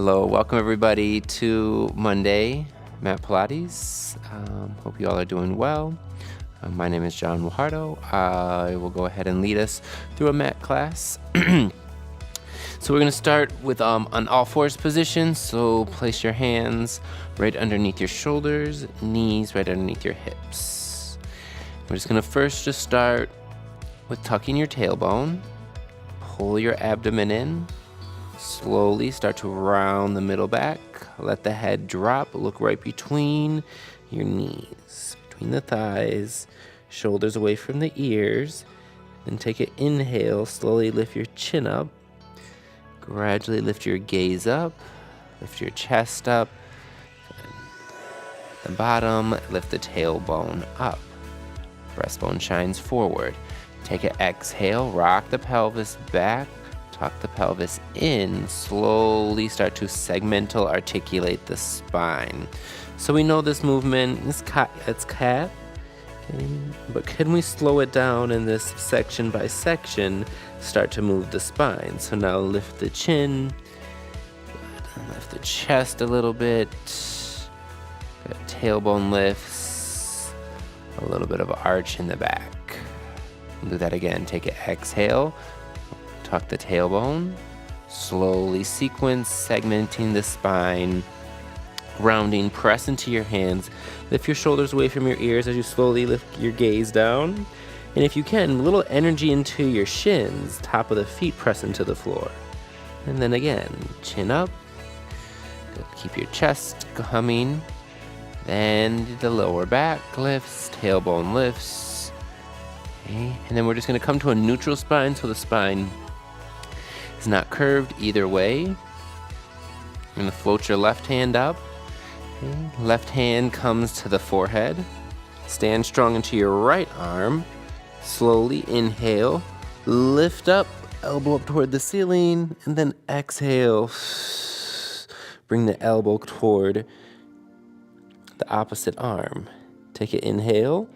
Hello, welcome everybody to Monday Mat Pilates. Hope you all are doing well. My name is John Wahardo. I will go ahead and lead us through a mat class. So we're going to start with an all fours position. So place your hands right underneath your shoulders, knees right underneath your hips. We're just going to first start with tucking your tailbone. Pull your abdomen in. Slowly start to round the middle back. Let the head drop. Look right between your knees, between the thighs, shoulders away from the ears. Then take an inhale. Slowly lift your chin up. Gradually lift your gaze up. Lift your chest up. The bottom, lift the tailbone up. Breastbone shines forward. Take an exhale. Rock the pelvis back. Tuck the pelvis in, slowly start to segmental articulate the spine. So we know this movement is cat, okay? But can we slow it down in this section by section, start to move the spine? So now lift the chin, lift the chest a little bit, tailbone lifts, a little bit of arch in the back. Do that again, take an exhale. Tuck the tailbone, slowly sequence, segmenting the spine, rounding, press into your hands. Lift your shoulders away from your ears as you slowly lift your gaze down. And if you can, a little energy into your shins, top of the feet press into the floor. And then again, chin up. Good. Keep your chest humming. Then the lower back lifts, tailbone lifts. Okay. And then we're just going to come to a neutral spine, so the spine is not curved either way. You're going to float your left hand up. Okay. Left hand comes to the forehead. Stand strong into your right arm. Slowly inhale. Lift up, elbow up toward the ceiling, and then exhale. Bring the elbow toward the opposite arm. Take an inhale.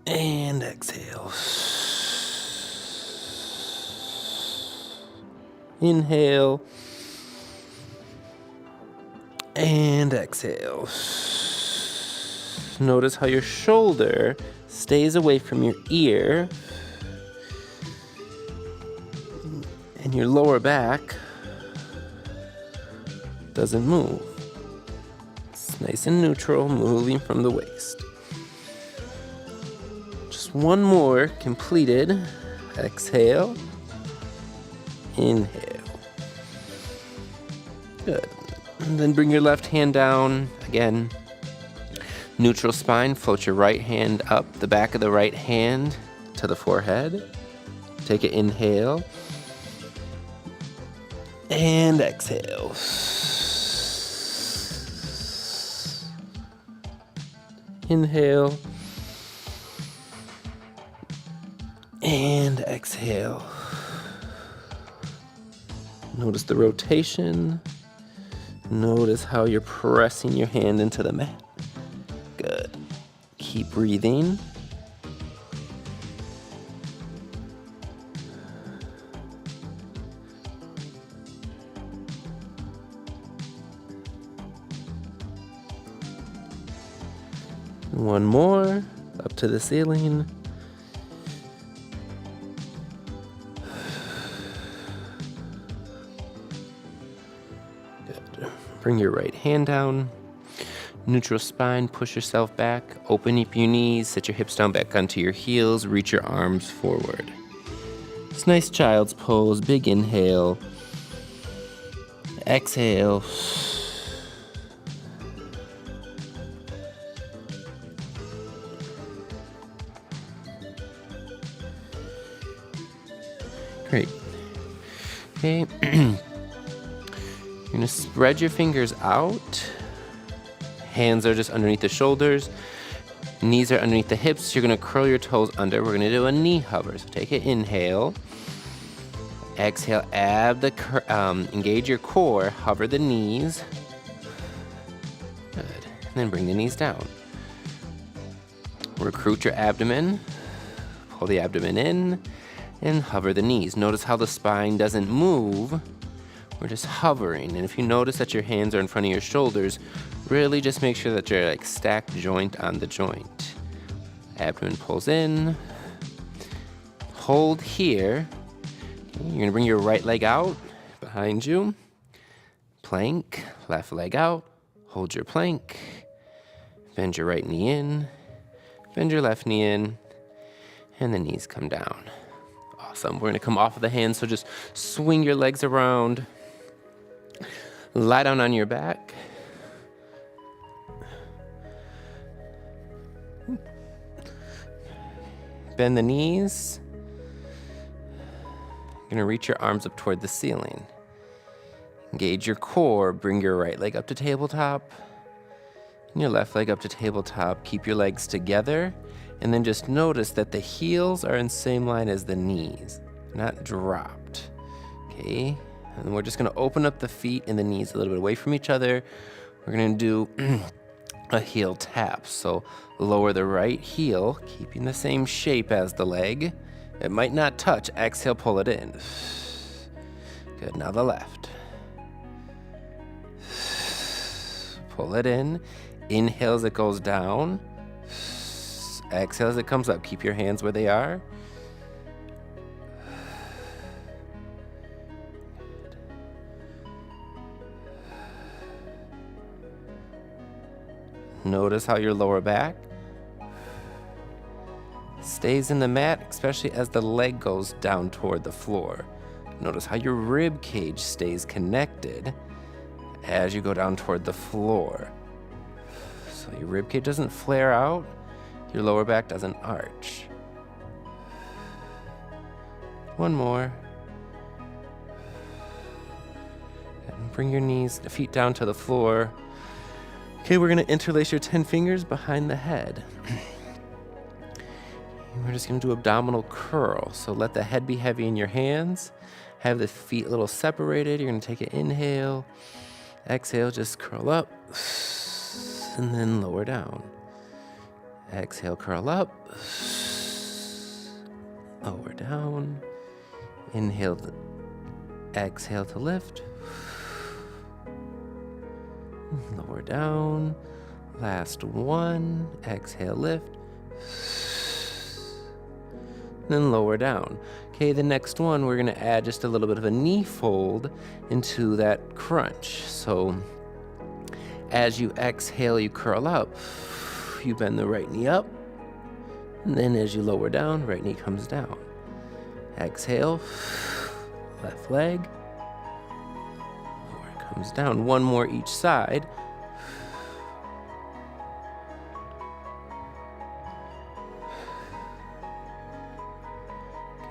And exhale. Inhale and exhale. Notice how your shoulder stays away from your ear and your lower back doesn't move. It's nice and neutral, moving from the waist. Just one more completed. Exhale. Inhale. Good. And then bring your left hand down. Again, neutral spine. Float your right hand up the back of the right hand to the forehead. Take an inhale. And exhale. Inhale. And exhale. Notice the rotation. Notice how you're pressing your hand into the mat. Good. Keep breathing. One more. Up to the ceiling. Bring your right hand down, neutral spine, push yourself back, open up your knees, set your hips down back onto your heels, reach your arms forward. It's nice child's pose, big inhale, exhale. Great. Okay. You're going to spread your fingers out. Hands are just underneath the shoulders. Knees are underneath the hips. You're going to curl your toes under. We're going to do a knee hover. So take an inhale. Exhale. Engage your core. Hover the knees. Good. And then bring the knees down. Recruit your abdomen. Pull the abdomen in and hover the knees. Notice how the spine doesn't move We're just hovering, and if you notice that your hands are in front of your shoulders, really just make sure that you're like stacked joint on the joint. Abdomen pulls in. Hold here. You're gonna bring your right leg out behind you. Plank, left leg out. Hold your plank. Bend your right knee in. Bend your left knee in. And the knees come down. Awesome. We're gonna come off of the hands, so just swing your legs around. Lie down on your back. Bend the knees. You're gonna reach your arms up toward the ceiling. Engage your core. Bring your right leg up to tabletop. And your left leg up to tabletop. Keep your legs together. And then just notice that the heels are in the same line as the knees, not dropped. Okay? And we're just gonna open up the feet and the knees a little bit away from each other. We're gonna do a heel tap. So lower the right heel, keeping the same shape as the leg. It might not touch. Exhale, pull it in. Good, now the left. Pull it in. Inhale as it goes down. Exhale as it comes up. Keep your hands where they are. Notice how your lower back stays in the mat, especially as the leg goes down toward the floor. Notice how your rib cage stays connected as you go down toward the floor. So your rib cage doesn't flare out, your lower back doesn't arch. One more. And bring your knees, feet down to the floor. Okay, we're gonna interlace your 10 fingers behind the head. We're just gonna do abdominal curl. So let the head be heavy in your hands. Have the feet a little separated. You're gonna take an inhale. Exhale, just curl up. And then lower down. Exhale, curl up. Lower down. Inhale, exhale to lift. Lower down. Last one. Exhale, lift. Then lower down. Okay, the next one, we're gonna add just a little bit of a knee fold into that crunch. So as you exhale, you curl up. You bend the right knee up. And then as you lower down, right knee comes down. Exhale, left leg. Comes down. One more each side.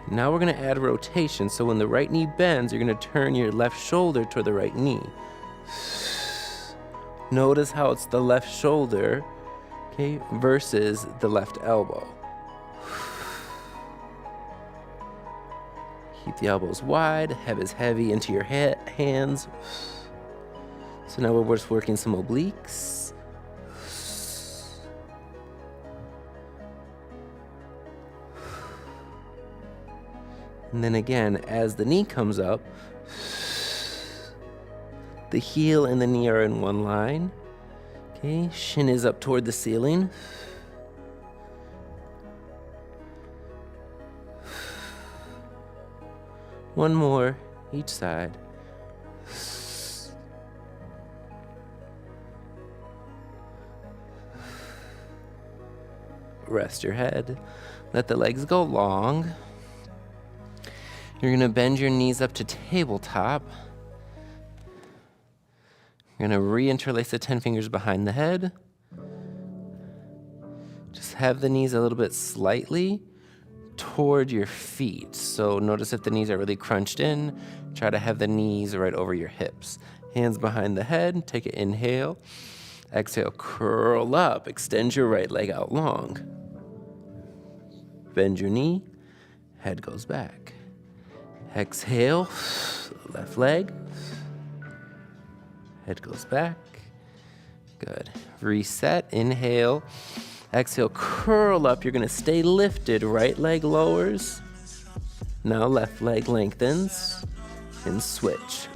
Now we're going to add rotation. So when the right knee bends, you're going to turn your left shoulder toward the right knee. Notice how it's the left shoulder, okay, versus the left elbow. Keep the elbows wide, head is heavy into your hands. So now we're just working some obliques. And then again, as the knee comes up, the heel and the knee are in one line. Okay, shin is up toward the ceiling. One more each side. Rest your head. Let the legs go long. You're going to bend your knees up to tabletop. You're going to reinterlace the 10 fingers behind the head. Just have the knees a little bit slightly toward your feet. So notice if the knees are really crunched in. Try to have the knees right over your hips. Hands behind the head. Take an inhale. Exhale, curl up. Extend your right leg out long. Bend your knee. Head goes back. Exhale, left leg. Head goes back. Good. Reset. Inhale. Exhale, curl up. You're going to stay lifted. Right leg lowers. Now left leg lengthens. And switch.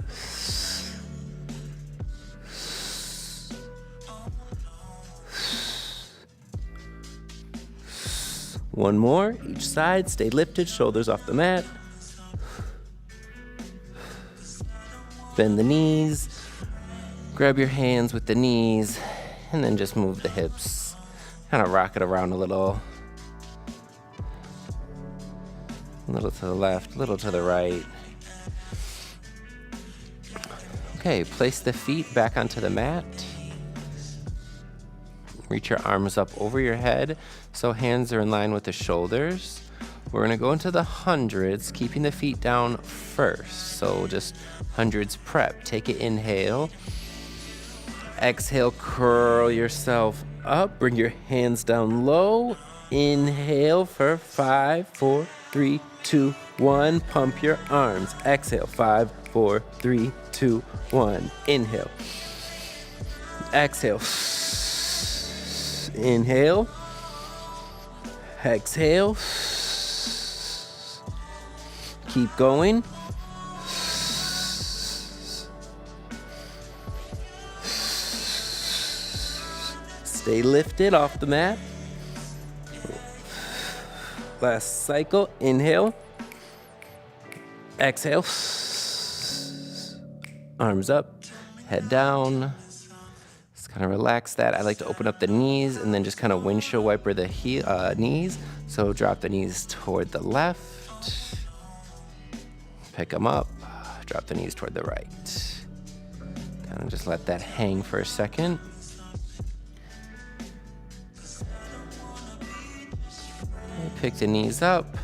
One more, each side, stay lifted, shoulders off the mat. Bend the knees, grab your hands with the knees, and then just move the hips. Kind of rock it around a little. A little to the left, a little to the right. Okay, place the feet back onto the mat. Reach your arms up over your head so hands are in line with the shoulders. We're gonna go into the hundreds, keeping the feet down first. So just hundreds prep. Take an inhale. Exhale, curl yourself up. Bring your hands down low. Inhale for 5, 4, 3, 2, 1. Pump your arms. Exhale, 5, 4, 3, 2, 1. Inhale. Exhale. Inhale. Exhale. Keep going. Stay lifted off the mat. Last cycle. Inhale. Exhale. Arms up. Head down. Just kind of relax that. I like to open up the knees and then just kind of windshield wiper the knees. So drop the knees toward the left. Pick them up, drop the knees toward the right. Kind of just let that hang for a second. Okay, pick the knees up.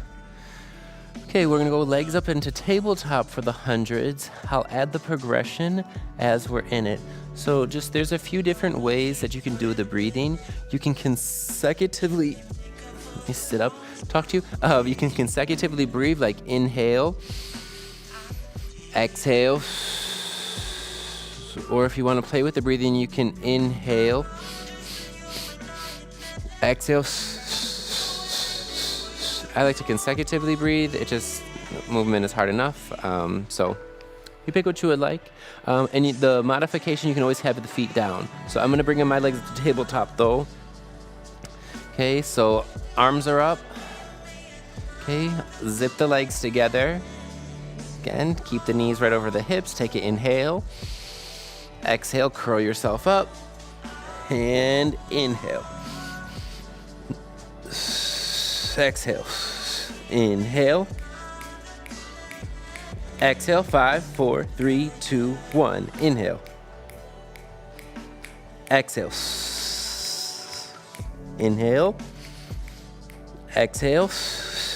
Okay, we're gonna go legs up into tabletop for the hundreds. I'll add the progression as we're in it. So just there's a few different ways that you can do the breathing. You can consecutively, let me sit up, talk to you. You can consecutively breathe, like inhale, exhale, or if you want to play with the breathing, you can inhale, exhale. I like to consecutively breathe. It just, movement is hard enough. So you pick what you would like. And the modification, you can always have the feet down. So I'm going to bring in my legs to the tabletop though. Okay, so arms are up. Okay, zip the legs together. Again, keep the knees right over the hips. Take an inhale. Exhale, curl yourself up. And inhale. Exhale. Inhale. Exhale, 5, 4, 3, 2, 1. Inhale. Exhale. Inhale. Exhale.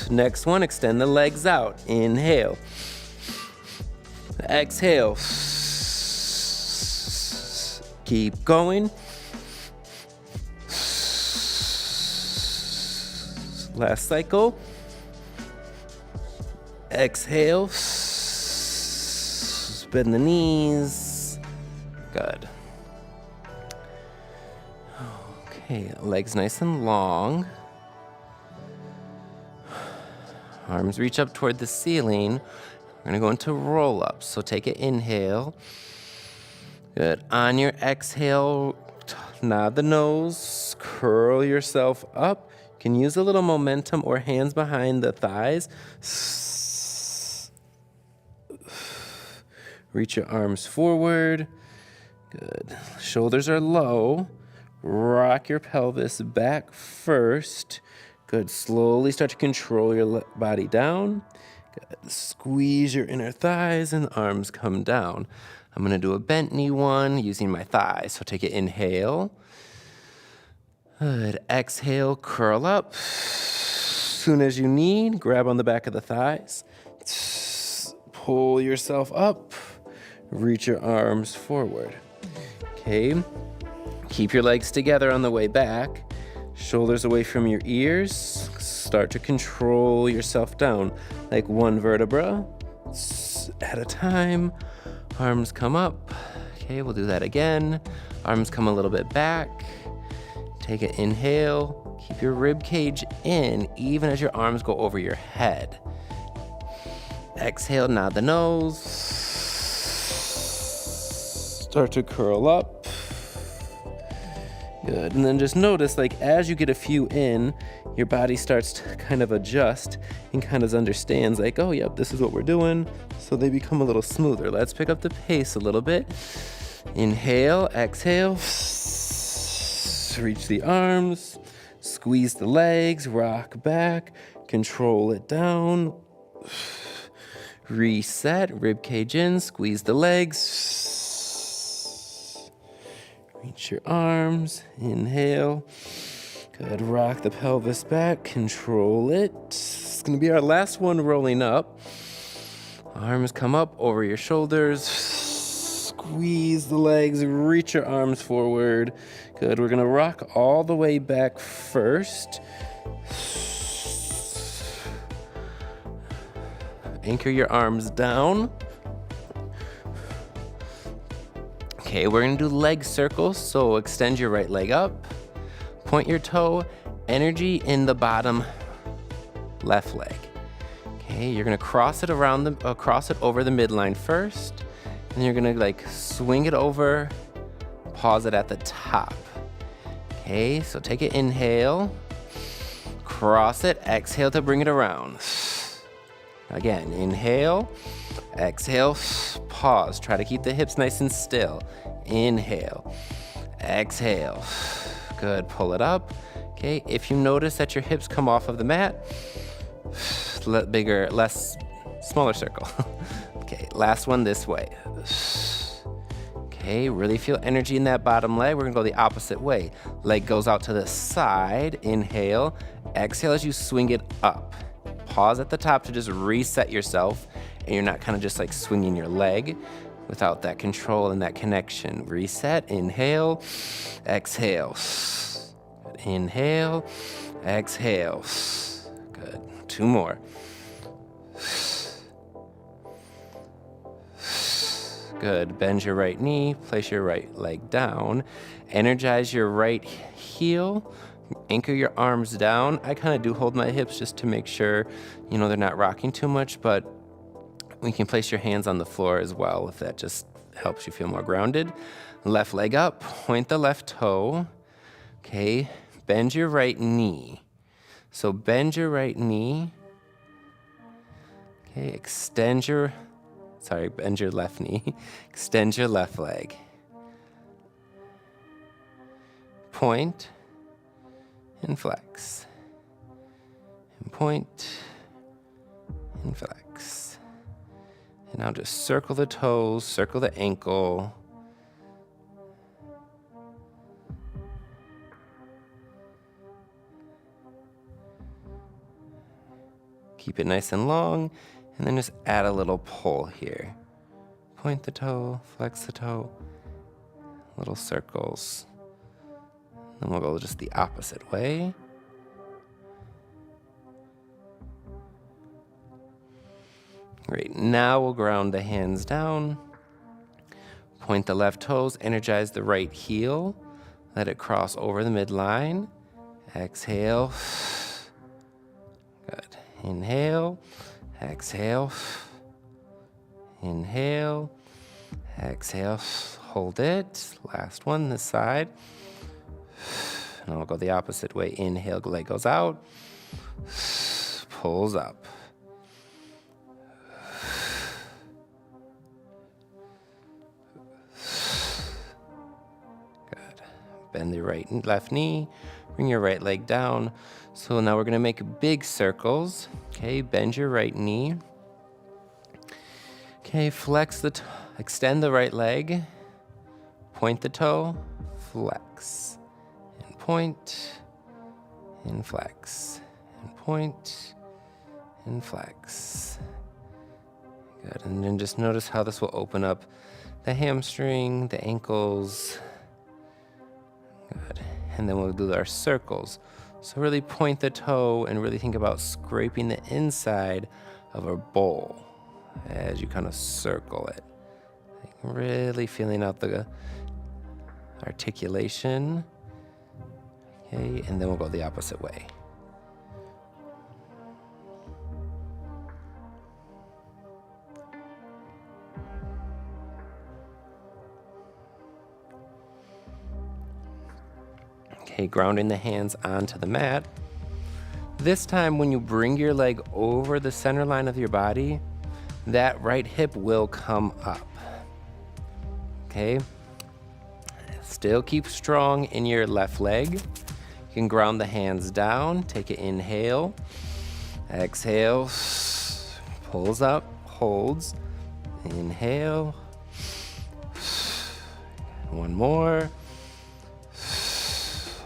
Next one, extend the legs out. Inhale. Exhale. Keep going. Last cycle. Exhale. Bend the knees. Good. Okay, legs nice and long. Arms reach up toward the ceiling. We're gonna go into roll-ups. So take an inhale. Good. On your exhale, nod the nose, curl yourself up. You can use a little momentum or hands behind the thighs. Reach your arms forward. Good. Shoulders are low. Rock your pelvis back first. Good. Slowly start to control your body down. Good. Squeeze your inner thighs and arms come down. I'm going to do a bent knee one using my thighs. So take an inhale. Good. Exhale, curl up. Soon as you need, grab on the back of the thighs. Pull yourself up. Reach your arms forward. Okay. Keep your legs together on the way back. Shoulders away from your ears. Start to control yourself down, like one vertebra at a time. Arms come up. Okay, we'll do that again. Arms come a little bit back. Take an inhale. Keep your rib cage in, even as your arms go over your head. Exhale, nod the nose. Start to curl up. Good, and then just notice, like, as you get a few in, your body starts to kind of adjust and kind of understands, like, oh, yep, this is what we're doing, so they become a little smoother. Let's pick up the pace a little bit. Inhale, exhale, reach the arms, squeeze the legs, rock back, control it down, reset, rib cage in, squeeze the legs, reach your arms, inhale. Good, rock the pelvis back, control it. It's gonna be our last one rolling up. Arms come up over your shoulders. Squeeze the legs, reach your arms forward. Good, we're gonna rock all the way back first. Anchor your arms down. Okay, we're gonna do leg circles, so extend your right leg up, point your toe, energy in the bottom left leg. Okay, you're gonna cross it over the midline first, and you're gonna like swing it over, pause it at the top. Okay, so take an inhale, cross it, exhale to bring it around. Again, inhale, exhale, pause. Try to keep the hips nice and still. Inhale, exhale. Good, pull it up. Okay, if you notice that your hips come off of the mat, smaller circle. Okay, last one this way. Okay, really feel energy in that bottom leg. We're gonna go the opposite way. Leg goes out to the side, inhale. Exhale as you swing it up. Pause at the top to just reset yourself, and you're not kind of just like swinging your leg without that control and that connection. Reset, inhale, exhale. Inhale, exhale. Good, 2 more. Good, bend your right knee, place your right leg down, energize your right heel, anchor your arms down. I kind of do hold my hips just to make sure, they're not rocking too much, but you can place your hands on the floor as well if that just helps you feel more grounded. Left leg up, point the left toe. Okay, bend your right knee. So bend your right knee. Okay, bend your left knee. Extend your left leg. Point and flex. And point and flex. And now just circle the toes, circle the ankle. Keep it nice and long, and then just add a little pull here. Point the toe, flex the toe, little circles. Then we'll go just the opposite way. Great, now we'll ground the hands down. Point the left toes, energize the right heel. Let it cross over the midline. Exhale. Good. Inhale, exhale, inhale, exhale, hold it. Last one, this side. And I'll go the opposite way. Inhale, leg goes out, pulls up. Good. Bend the right and left knee, bring your right leg down. So now we're gonna make big circles. Okay, bend your right knee. Okay, extend the right leg. Point the toe, flex, and point, and flex, and point, and flex. Good, and then just notice how this will open up the hamstring, the ankles. Good, and then we'll do our circles. So really point the toe and really think about scraping the inside of a bowl as you kind of circle it. Like really feeling out the articulation. Okay, and then we'll go the opposite way. Okay, grounding the hands onto the mat. This time when you bring your leg over the center line of your body, that right hip will come up. Okay? Still keep strong in your left leg. You can ground the hands down, take an inhale, exhale, pulls up, holds, inhale, one more,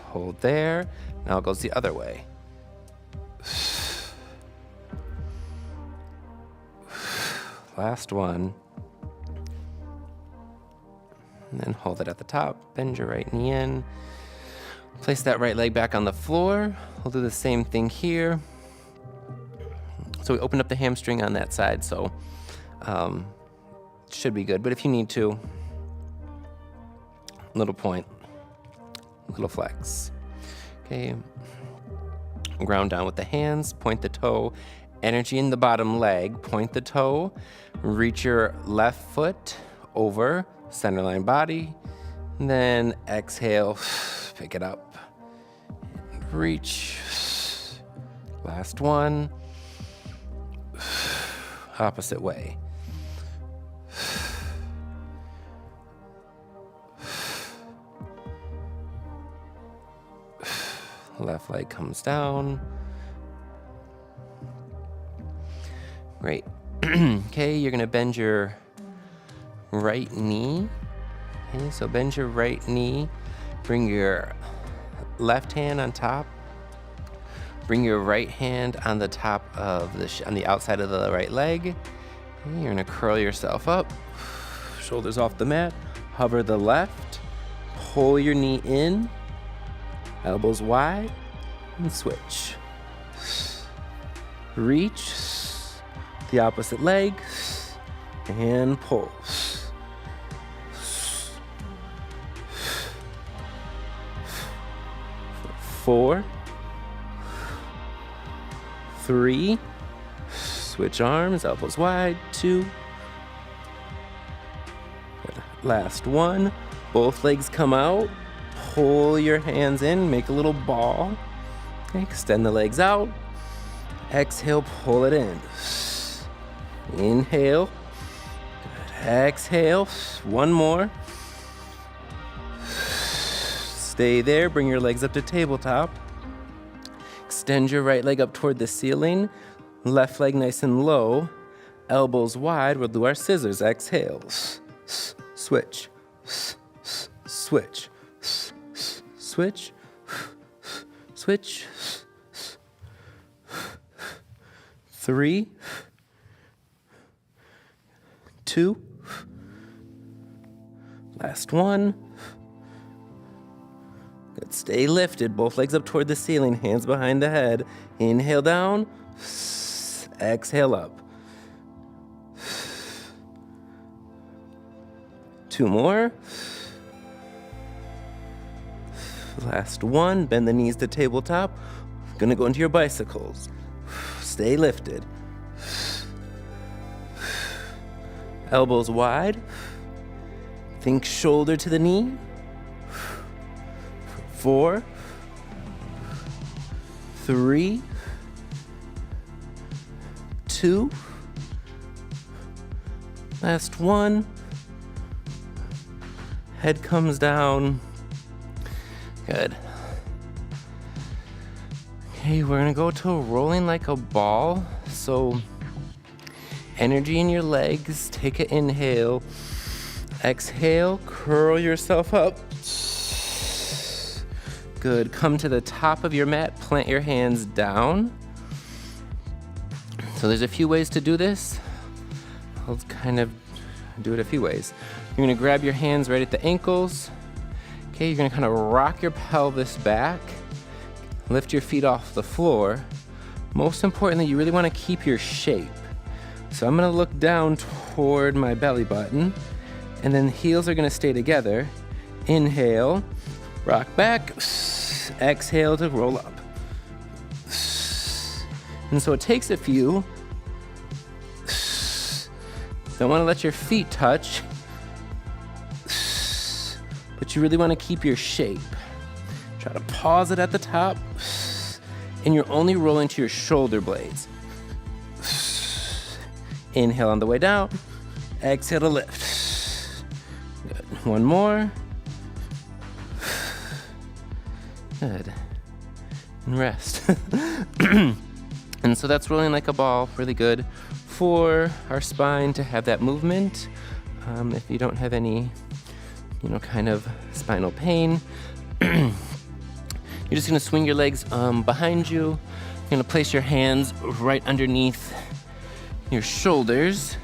hold there, now it goes the other way. Last one. And then hold it at the top, bend your right knee in. Place that right leg back on the floor. We'll do the same thing here. So we opened up the hamstring on that side, so should be good. But if you need to, little point, little flex. Okay, ground down with the hands, point the toe, energy in the bottom leg, point the toe, reach your left foot over centerline body, and then exhale, pick it up, reach, last one, opposite way. Left leg comes down. Great. Okay, you're gonna bend your right knee. Okay, so bend your right knee. Bring your left hand on top. Bring your right hand on the top of on the outside of the right leg. Okay, you're gonna curl yourself up. Shoulders off the mat. Hover the left. Pull your knee in. Elbows wide, and switch. Reach, the opposite leg, and pull. 4, 3, switch arms, elbows wide, 2. Good. Last one, both legs come out. Pull your hands in, make a little ball. Okay, extend the legs out. Exhale, pull it in. Inhale. Good. Exhale. One more. Stay there. Bring your legs up to tabletop. Extend your right leg up toward the ceiling. Left leg nice and low. Elbows wide. We'll do our scissors. Exhale. Switch. Switch. Switch, switch, 3, 2, last one. Good, stay lifted, both legs up toward the ceiling, hands behind the head. Inhale down, exhale up. 2 more. Last one, bend the knees to tabletop. Gonna go into your bicycles. Stay lifted. Elbows wide. Think shoulder to the knee. 4, 3, 2. Last one. Head comes down. Good. Okay, we're gonna go to rolling like a ball. So, energy in your legs. Take an inhale. Exhale, curl yourself up. Good. Come to the top of your mat, plant your hands down. So there's a few ways to do this. I'll kind of do it a few ways. You're gonna grab your hands right at the ankles. Okay, you're gonna kind of rock your pelvis back, lift your feet off the floor. Most importantly, you really wanna keep your shape. So I'm gonna look down toward my belly button, and then heels are gonna stay together. Inhale, rock back, exhale to roll up. And so it takes a few. Don't wanna let your feet touch, but you really wanna keep your shape. Try to pause it at the top. And you're only rolling to your shoulder blades. Inhale on the way down. Exhale to lift. Good. One more. Good. And rest. And so that's rolling like a ball, really good for our spine to have that movement. If you don't have any, kind of spinal pain, you're just gonna swing your legs behind you. You're gonna place your hands right underneath your shoulders.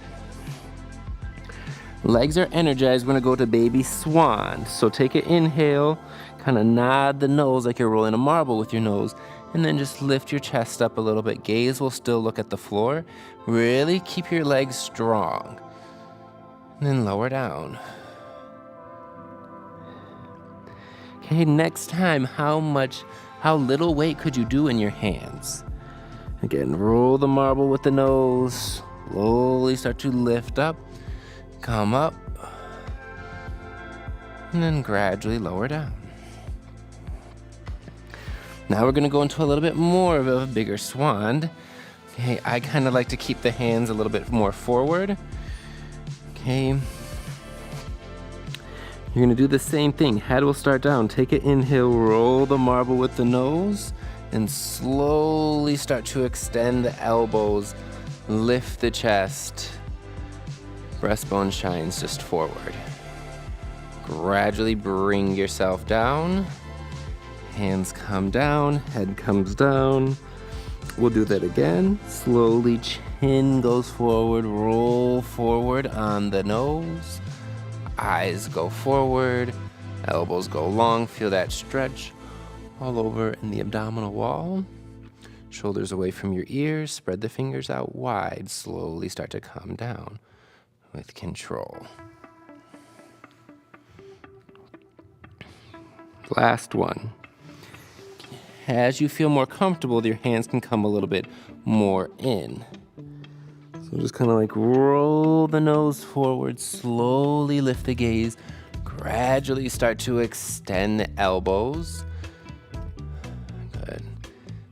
Legs are energized. We're gonna go to baby swan. So take an inhale, kind of nod the nose like you're rolling a marble with your nose, and then just lift your chest up a little bit. Gaze will still look at the floor. Really keep your legs strong. And then lower down. Okay, next time, how little weight could you do in your hands? Again, roll the marble with the nose. Slowly start to lift up. Come up. And then gradually lower down. Now we're gonna go into a little bit more of a bigger swan. Okay, I kind of like to keep the hands a little bit more forward. Okay. You're gonna do the same thing. Head will start down. Take an inhale, roll the marble with the nose, and slowly start to extend the elbows, lift the chest. Breastbone shines just forward. Gradually bring yourself down. Hands come down, head comes down. We'll do that again. Slowly, chin goes forward, roll forward on the nose. Eyes go forward, elbows go long. Feel that stretch all over in the abdominal wall. Shoulders away from your ears, spread the fingers out wide. Slowly start to come down with control. Last one. As you feel more comfortable, your hands can come a little bit more in. So just kind of like roll the nose forward, slowly lift the gaze, gradually start to extend the elbows. Good.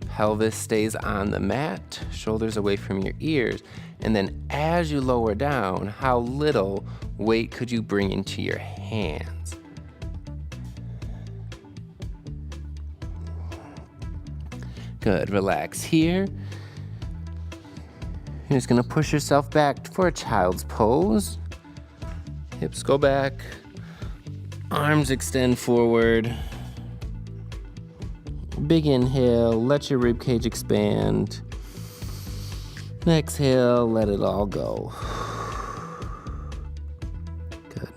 Pelvis stays on the mat, shoulders away from your ears. And then as you lower down, how little weight could you bring into your hands? Good, relax here. You're just gonna push yourself back for a child's pose. Hips go back, arms extend forward. Big inhale, let your rib cage expand. Exhale, let it all go. Good.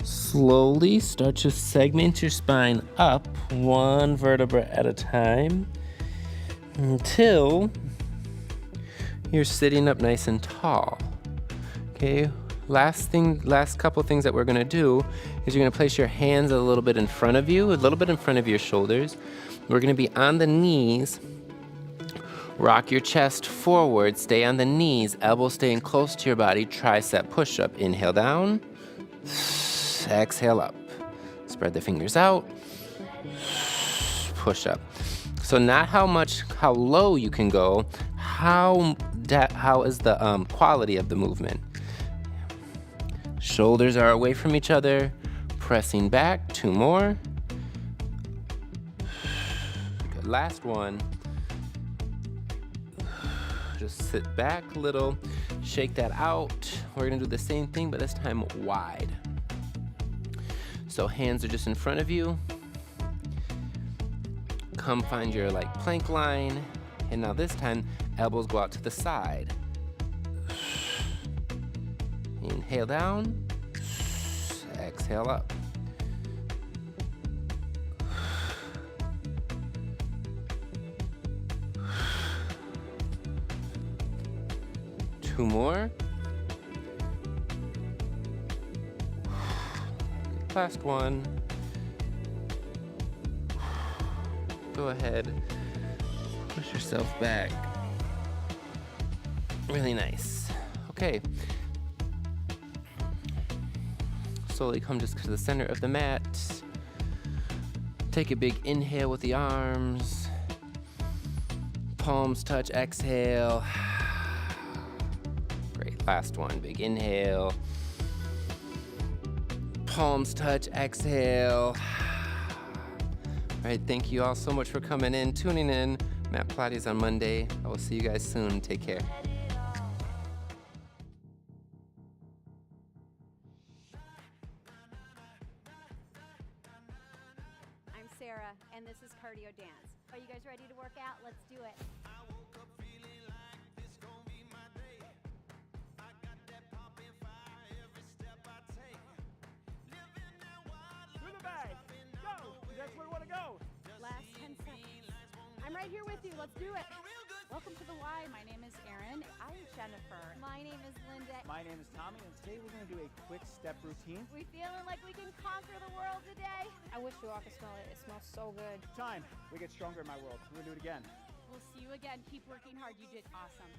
Slowly start to segment your spine up one vertebra at a time until you're sitting up nice and tall. Okay, last couple things that we're gonna do is you're gonna place your hands a little bit in front of you, a little bit in front of your shoulders. We're gonna be on the knees. Rock your chest forward, stay on the knees, elbows staying close to your body, tricep push-up. Inhale down, exhale up. Spread the fingers out, push up. So not how low you can go, how is the quality of the movement. Shoulders are away from each other, pressing back, 2 more. Good, last one. Just sit back a little, shake that out. We're gonna do the same thing, but this time wide. So hands are just in front of you. Come find your plank line. And now this time, elbows go out to the side. Inhale down, exhale up. Two more. Last one. Go ahead, push yourself back. Really nice. Okay. Slowly come just to the center of the mat. Take a big inhale with the arms. Palms touch, exhale. Great, last one, big inhale. Palms touch, exhale. All right, thank you all so much for coming in, tuning in. I'm at Pilates on Monday. I will see you guys soon. Take care. I'm Sarah, and this is Cardio Dance. Are you guys ready to work out? Let's do it. To the bag. Go. That's where we want to go. Last 10 seconds. I'm right here with you. Let's do it. Welcome to the Y. My name is Erin. I'm Jennifer. My name is Linda. My name is Tommy, and today we're going to do a quick step routine. We feeling like we can conquer the world today? I wish you all could smell it. It smells so good. Time. We get stronger in my world. We're going to do it again. We'll see you again. Keep working hard. You did awesome.